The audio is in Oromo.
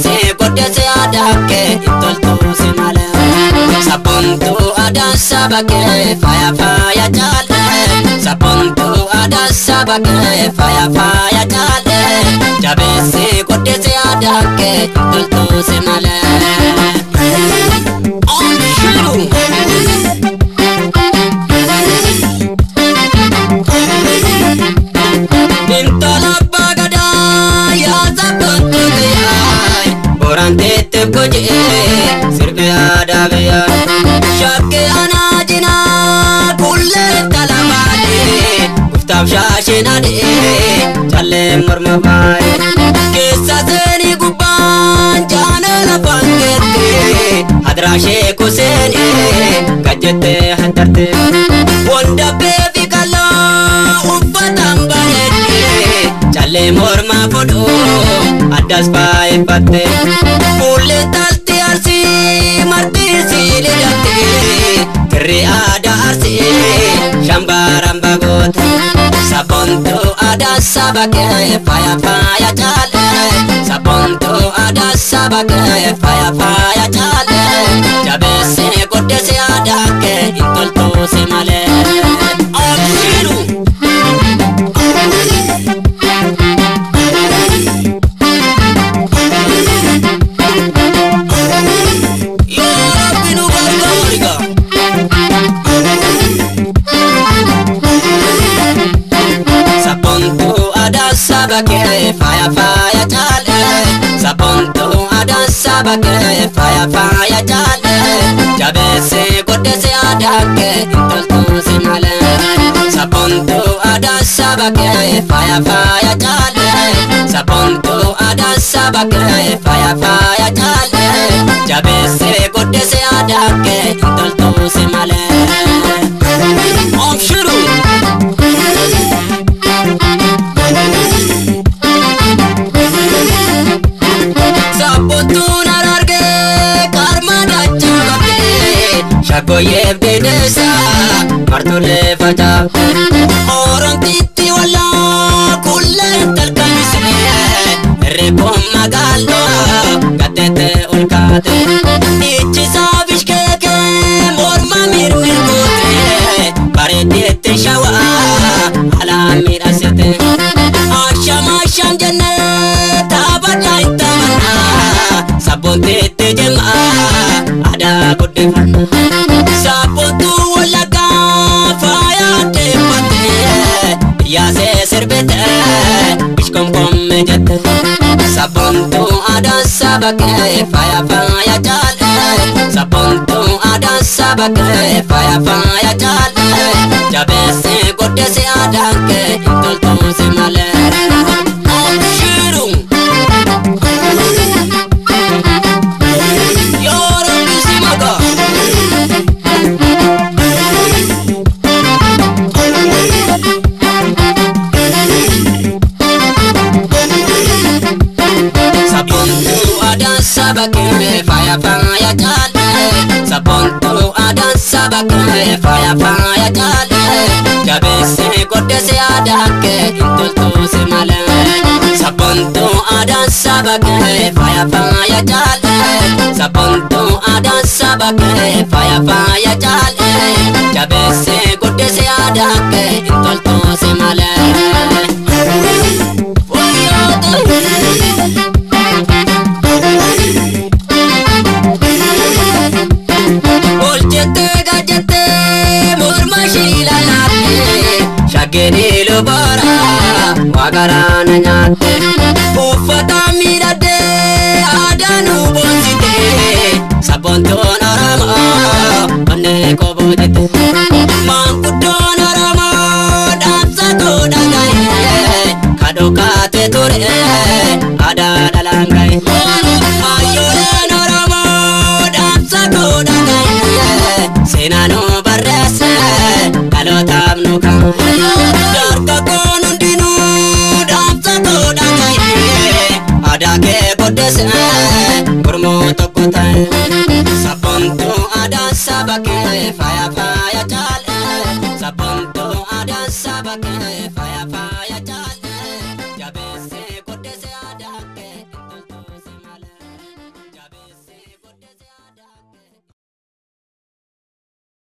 Se kodese adake tolto se male Sapontu ada sabake faya faya jale Sapontu ada sabake faya faya jale Jabe se kodese adake tolto se male On shiru Intala bagada ya sapontu Orantete koje sirbe adabeya Shakke anajina kulle talamade Guftab shashinade challe marmabay Kessa seni gubban jana la pangete Hadrashe kuseni gajete handarte Wanda bevi kala uffatam barete challe morma fodo adas bae patte Pulle talti arsi marti sile date Kri ada arsi shambaram bagot Sapontu ada sabake faya faya jale Sapontu ada sabake faya faya jale Jabe se kote se adake intolto se male Akshiru Sabake faya faya jale Sapontu ada sabake faya faya jale Jabe se kote se adake intolto se male Sapontu ada sabake faya faya jale Sapontu ada sabake faya faya jale Jabe se kote se adake intolto se male Omshiru Shakoye bedesa martule fata Orang titi wala kulle talkanisne Repom magalo katete ulkate Ichi sabish keke morma mir kote Paretete shawa ala mirasete Asham jannat abadai tamana Sapontete jema ada kudefana Sapontu walaga faya tepate Ya se serbete Ishkom jete Sapontu ada sabake faya faya jale Sapontu ada sabake faya faya jale Jabe se kote se adake intolto se male Omshiru Sabake faya faya jale Sapontu ada sabake faya faya jale Jabe se kote se adake intolto se male Sapontu ada sabake faya faya jale Sapontu ada sabake faya faya jale Jabe se kote se adake intolto se male Shageni lubara wagarana nyate Ufata mirade adanu bonsite Sapontu narama ane kobojite Mangkudo narama dansa to dangai Kadokate ture ada dalangai Ayole narama dansa to dangai Senano barrese kalotam nuka Darka konundinu dansa to dangai Adake kodese kurmo tokotai Sapontu ada sabake faya